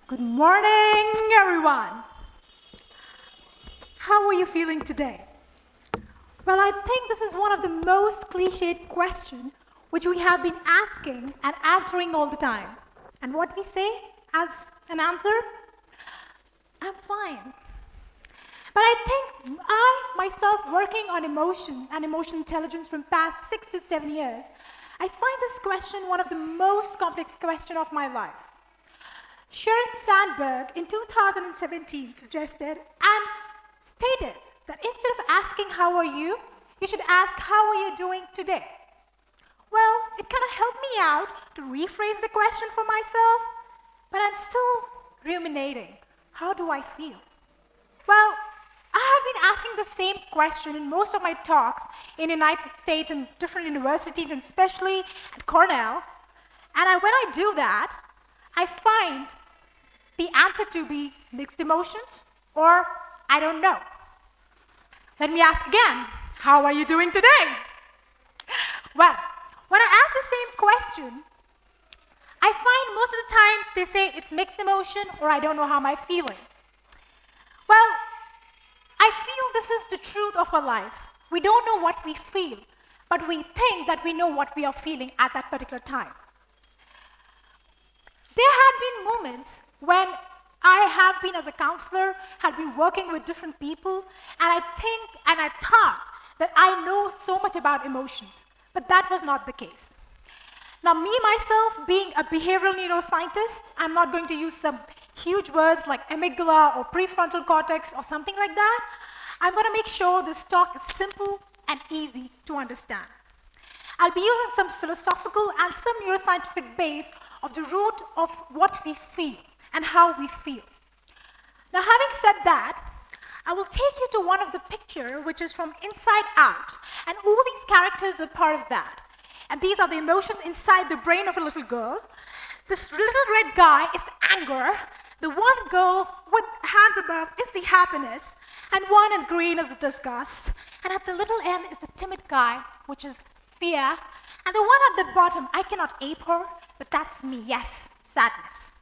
Good morning, everyone. How are you feeling today? Well, I think this is one of the most cliched questions which we have been asking and answering all the time. And what we say as an answer? I'm fine. But I think I, myself, working on emotion and emotional intelligence from past 6 to 7 years, I find this question one of the most complex questions of my life. Sharon Sandberg in 2017 suggested and stated that instead of asking how are you should ask how are you doing today? Well, it kind of helped me out to rephrase the question for myself, but I'm still ruminating. How do I feel? Well, I have been asking the same question in most of my talks in the United States and different universities, and especially at Cornell. And when I do that, I find the answer to be mixed emotions or I don't know. Let me ask again, how are you doing today? Well, when I ask the same question, I find most of the times they say it's mixed emotion or I don't know how I'm feeling. Well, I feel this is the truth of our life. We don't know what we feel, but we think that we know what we are feeling at that particular time. There had been moments when I have been as a counselor, had been working with different people, and I thought that I know so much about emotions, but that was not the case. Now, me, myself, being a behavioral neuroscientist, I'm not going to use some huge words like amygdala or prefrontal cortex or something like that. I'm going to make sure this talk is simple and easy to understand. I'll be using some philosophical and some neuroscientific base of the root of what we feel and how we feel. Now, having said that, I will take you to one of the pictures, which is from Inside Out, and all these characters are part of that. And these are the emotions inside the brain of a little girl. This little red guy is anger. The one girl with hands above is the happiness, and one in green is the disgust. And at the little end is the timid guy, which is fear. And the one at the bottom, I cannot ape her, but that's me, yes, sadness.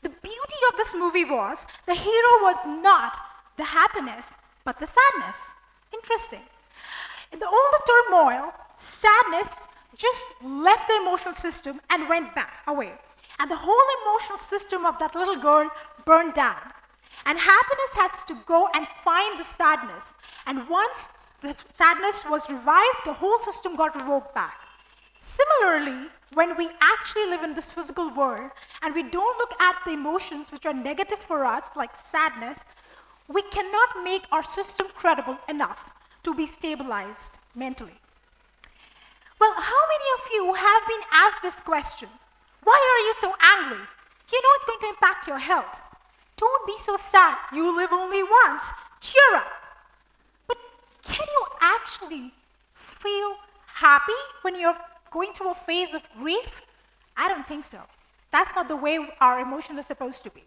The beauty of this movie was the hero was not the happiness, but the sadness. Interesting. In all the turmoil, sadness just left the emotional system and went back away. And the whole emotional system of that little girl burned down. And happiness has to go and find the sadness. And once the sadness was revived, the whole system got revoked back. Similarly, when we actually live in this physical world and we don't look at the emotions which are negative for us, like sadness, we cannot make our system credible enough to be stabilized mentally. Well, how many of you have been asked this question? Why are you so angry? You know it's going to impact your health. Don't be so sad. You live only once. Cheer up. But can you actually feel happy when you're going through a phase of grief? I don't think so. That's not the way our emotions are supposed to be.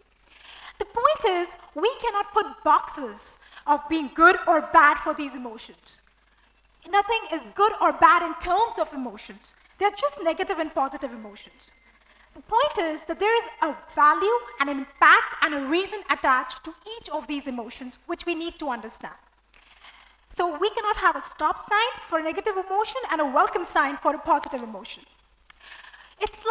The point is, we cannot put boxes of being good or bad for these emotions. Nothing is good or bad in terms of emotions. They're just negative and positive emotions. The point is that there is a value and an impact and a reason attached to each of these emotions, which we need to understand. So we cannot have a stop sign for a negative emotion and a welcome sign for a positive emotion. It's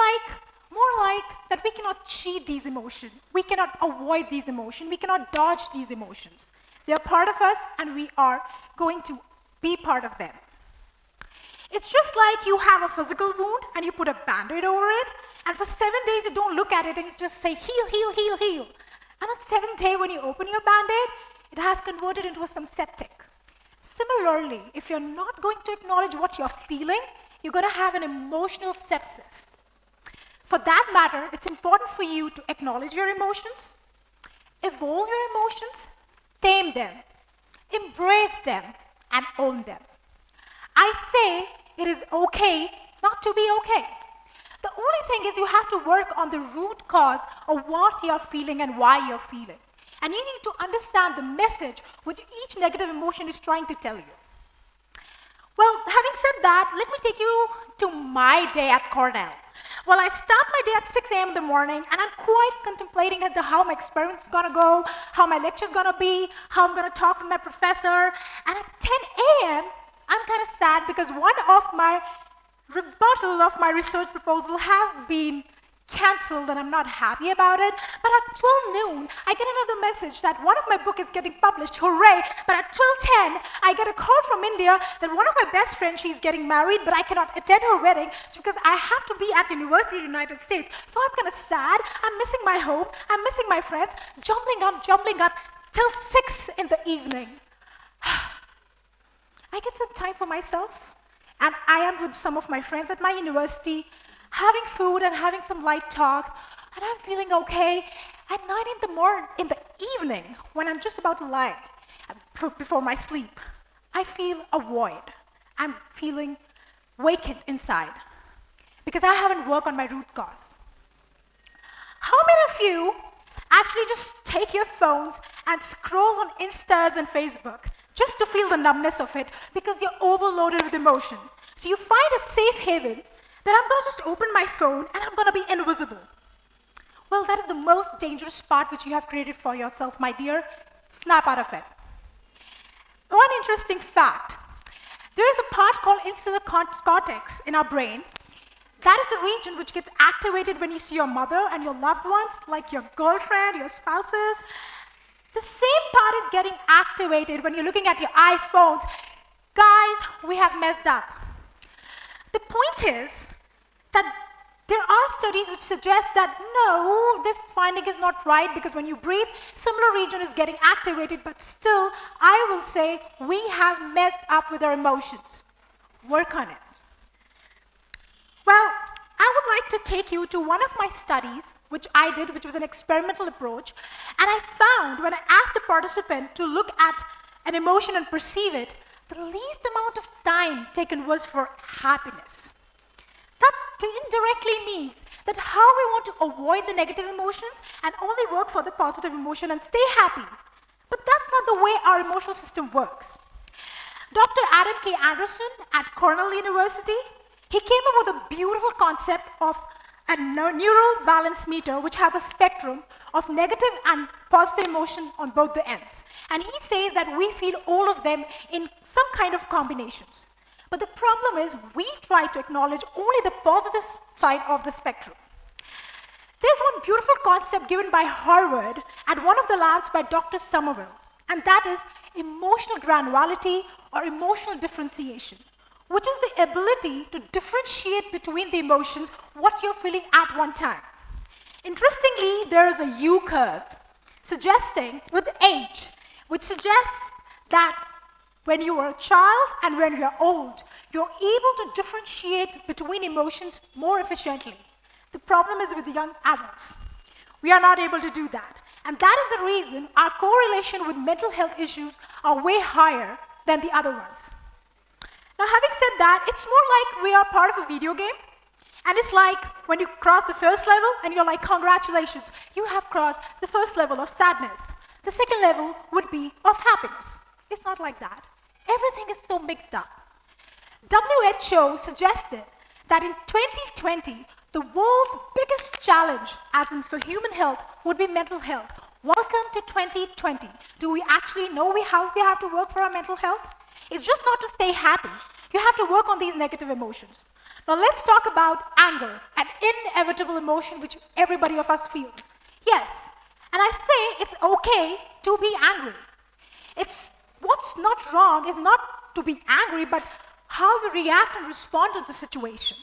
more like that we cannot cheat these emotions. We cannot avoid these emotions. We cannot dodge these emotions. They're part of us and we are going to be part of them. It's just like you have a physical wound and you put a band-aid over it, and for 7 days you don't look at it and you just say, heal, heal, heal, heal. And on the 7th day when you open your band-aid, it has converted into some septic. Similarly, if you're not going to acknowledge what you're feeling, you're going to have an emotional sepsis. For that matter, it's important for you to acknowledge your emotions, evolve your emotions, tame them, embrace them, and own them. I say it is okay not to be okay. The only thing is you have to work on the root cause of what you're feeling and why you're feeling. And you need to understand the message which each negative emotion is trying to tell you. Well, having said that, let me take you to my day at Cornell. Well, I start my day at 6 a.m. in the morning, and I'm quite contemplating at how my experiment is going to go, how my lecture is going to be, how I'm going to talk to my professor. And at 10 a.m., I'm kind of sad because one of my rebuttal of my research proposal has been cancelled, and I'm not happy about it. But at 12 noon, I get another message that one of my book is getting published, hooray. But at 12:10, I get a call from India that one of my best friends, she's getting married, but I cannot attend her wedding because I have to be at University of the United States. So I'm kind of sad, I'm missing my home, I'm missing my friends, jumbling up till 6 in the evening. I get some time for myself, and I am with some of my friends at my university, having food and having some light talks, and I'm feeling okay. At 9 in the evening, when I'm just about to lie before my sleep, I feel a void. I'm feeling vacant inside because I haven't worked on my root cause. How many of you actually just take your phones and scroll on Instas and Facebook just to feel the numbness of it because you're overloaded with emotion? So you find a safe haven that I'm going to just open my phone and I'm going to be invisible. Well, that is the most dangerous part which you have created for yourself, my dear. Snap out of it. One interesting fact. There is a part called insular cortex in our brain. That is the region which gets activated when you see your mother and your loved ones, like your girlfriend, your spouses. The same part is getting activated when you're looking at your iPhones. Guys, we have messed up. The point is that there are studies which suggest that no, this finding is not right because when you breathe, similar region is getting activated, but still, I will say we have messed up with our emotions. Work on it. Well, I would like to take you to one of my studies, which I did, which was an experimental approach, and I found when I asked the participant to look at an emotion and perceive it, the least amount of time taken was for happiness. That indirectly means that how we want to avoid the negative emotions and only work for the positive emotion and stay happy. But that's not the way our emotional system works. Dr. Adam K. Anderson at Cornell University, he came up with a beautiful concept of a neural valence meter, which has a spectrum of negative and positive emotion on both the ends. And he says that we feel all of them in some kind of combinations. But the problem is we try to acknowledge only the positive side of the spectrum. There's one beautiful concept given by Harvard at one of the labs by Dr. Somerville, and that is emotional granularity or emotional differentiation, which is the ability to differentiate between the emotions, what you're feeling at one time. Interestingly, there is a U-curve suggesting with age, which suggests that when you are a child and when you're old, you're able to differentiate between emotions more efficiently. The problem is with the young adults. We are not able to do that. And that is the reason our correlation with mental health issues are way higher than the other ones. Now, having said that, it's more like we are part of a video game. And it's like when you cross the first level and you're like, congratulations, you have crossed the first level of sadness. The second level would be of happiness. It's not like that. Everything is so mixed up. WHO suggested that in 2020, the world's biggest challenge, as in for human health, would be mental health. Welcome to 2020. Do we actually know how we have to work for our mental health? It's just not to stay happy. You have to work on these negative emotions. Now let's talk about anger, an inevitable emotion which everybody of us feels. Yes, and I say it's okay to be angry. What's not wrong is not to be angry, but how you react and respond to the situation.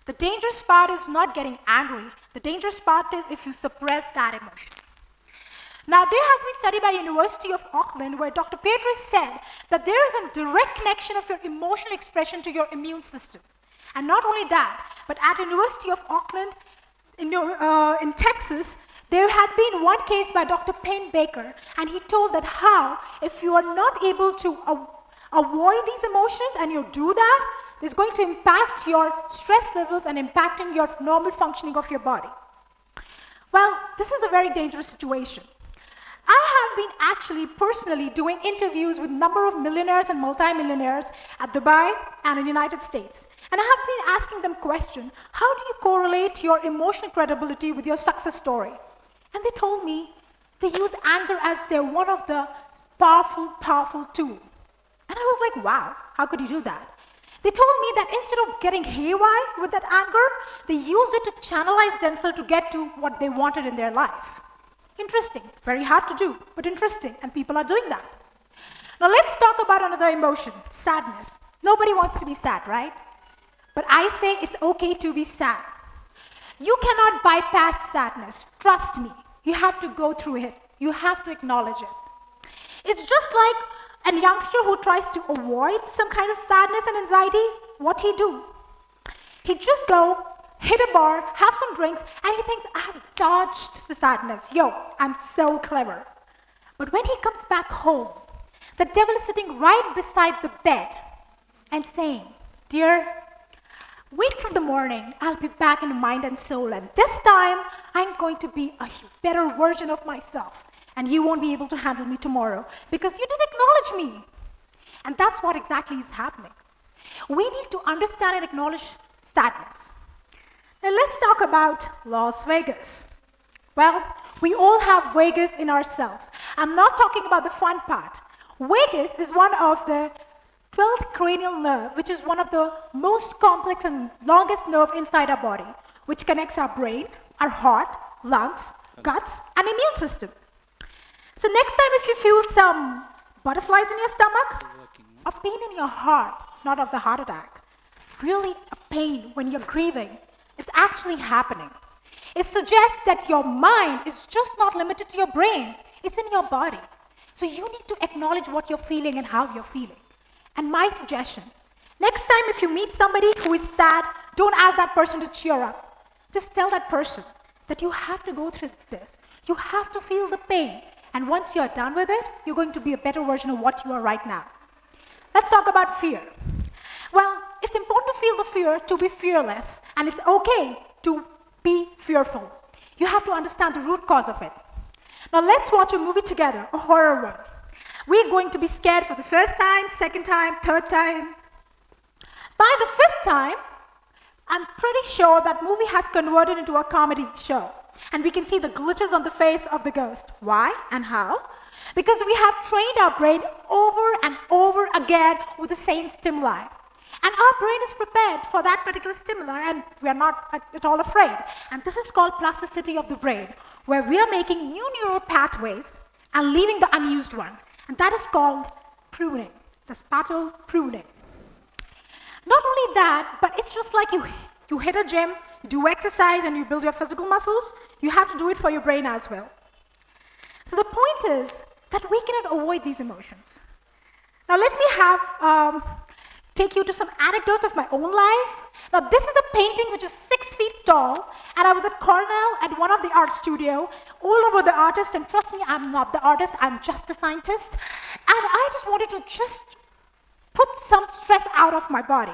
The dangerous part is not getting angry. The dangerous part is if you suppress that emotion. Now, there has been a study by University of Auckland where Dr. Petrie said that there is a direct connection of your emotional expression to your immune system. And not only that, but at University of Auckland in Texas, there had been one case by Dr. Payne Baker, and he told that how, if you are not able to avoid these emotions and you do that, it's going to impact your stress levels and impacting your normal functioning of your body. Well, this is a very dangerous situation. I have been actually personally doing interviews with a number of millionaires and multimillionaires at Dubai and in the United States. And I have been asking them question, how do you correlate your emotional credibility with your success story? And they told me they use anger as their one of the powerful tool. And I was like, wow, how could you do that? They told me that instead of getting haywire with that anger, they used it to channelize themselves to get to what they wanted in their life. Interesting, very hard to do, but interesting, and people are doing that. Now let's talk about another emotion, sadness. Nobody wants to be sad, right? But I say it's okay to be sad. You cannot bypass sadness, trust me. You have to go through it. You have to acknowledge it. It's just like a youngster who tries to avoid some kind of sadness and anxiety. What he do? He just go, hit a bar, have some drinks, and he thinks, I have dodged the sadness. Yo, I'm so clever. But when he comes back home, the devil is sitting right beside the bed and saying, dear, wait till the morning, I'll be back in mind and soul, and this time I'm going to be a better version of myself, and you won't be able to handle me tomorrow because you didn't acknowledge me. And that's what exactly is happening. We need to understand and acknowledge sadness. Now let's talk about Las Vegas. Well, we all have Vegas in ourselves. I'm not talking about the fun part. Vegas is one of the 12th cranial nerve, which is one of the most complex and longest nerve inside our body, which connects our brain, our heart, lungs, guts, and immune system. So next time if you feel some butterflies in your stomach, a pain in your heart, not of the heart attack, really a pain when you're grieving, it's actually happening. It suggests that your mind is just not limited to your brain, it's in your body. So you need to acknowledge what you're feeling and how you're feeling. And my suggestion, next time if you meet somebody who is sad, don't ask that person to cheer up. Just tell that person that you have to go through this. You have to feel the pain. And once you're done with it, you're going to be a better version of what you are right now. Let's talk about fear. Well, it's important to feel the fear to be fearless, and it's okay to be fearful. You have to understand the root cause of it. Now let's watch a movie together, a horror one. We're going to be scared for the first time, second time, third time. By the fifth time, I'm pretty sure that movie has converted into a comedy show. And we can see the glitches on the face of the ghost. Why and how? Because we have trained our brain over and over again with the same stimuli. And our brain is prepared for that particular stimuli, and we are not at all afraid. And this is called plasticity of the brain, where we are making new neural pathways and leaving the unused one. And that is called pruning, the spatial pruning. Not only that, but it's just like you hit a gym, you do exercise, and you build your physical muscles. You have to do it for your brain as well. So the point is that we cannot avoid these emotions. Now let me take you to some anecdotes of my own life. Now this is a painting which is 6 feet tall, and I was at Cornell at one of the art studio, all over the artist, and trust me, I'm not the artist, I'm just a scientist. And I just wanted to just put some stress out of my body.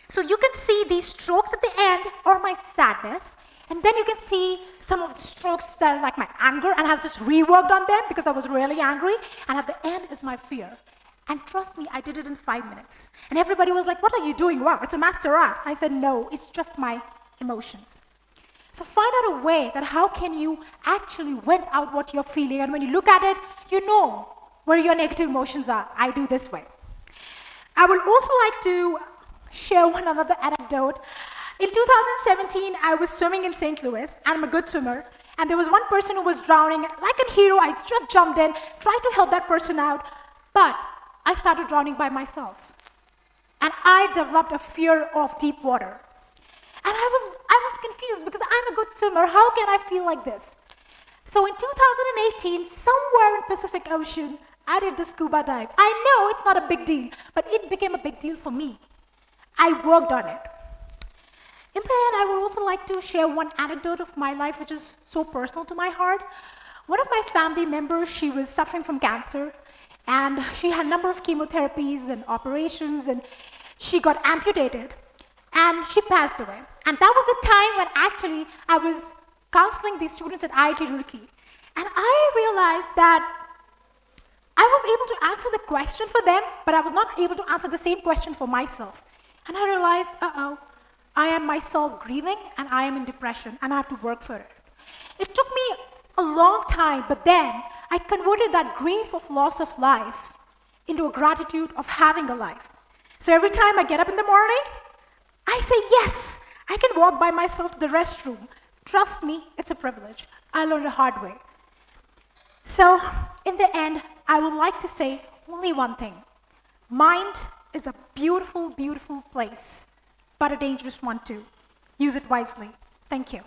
So you can see these strokes at the end are my sadness, and then you can see some of the strokes that are like my anger, and I've just reworked on them because I was really angry, and at the end is my fear. And trust me, I did it in 5 minutes. And everybody was like, what are you doing? Wow, it's a master art. I said, no, it's just my emotions. So find out a way that how can you actually vent out what you're feeling, and when you look at it, you know where your negative emotions are. I do this way. I would also like to share one another anecdote. In 2017, I was swimming in St. Louis, and I'm a good swimmer, and there was one person who was drowning. Like a hero, I just jumped in, tried to help that person out, but I started drowning by myself. And I developed a fear of deep water. And I was confused because I'm a good swimmer. How can I feel like this? So in 2018, somewhere in Pacific Ocean, I did the scuba dive. I know it's not a big deal, but it became a big deal for me. I worked on it. In the end, I would also like to share one anecdote of my life which is so personal to my heart. One of my family members, she was suffering from cancer, and she had a number of chemotherapies and operations, and she got amputated, and she passed away. And that was a time when actually I was counseling these students at IIT Roorkee. And I realized that I was able to answer the question for them, but I was not able to answer the same question for myself. And I realized, I am myself grieving, and I am in depression, and I have to work for it. It took me a long time, but then I converted that grief of loss of life into a gratitude of having a life. So every time I get up in the morning, I say, yes, I can walk by myself to the restroom. Trust me, it's a privilege. I learned the hard way. So in the end, I would like to say only one thing. Mind is a beautiful, beautiful place, but a dangerous one too. Use it wisely. Thank you.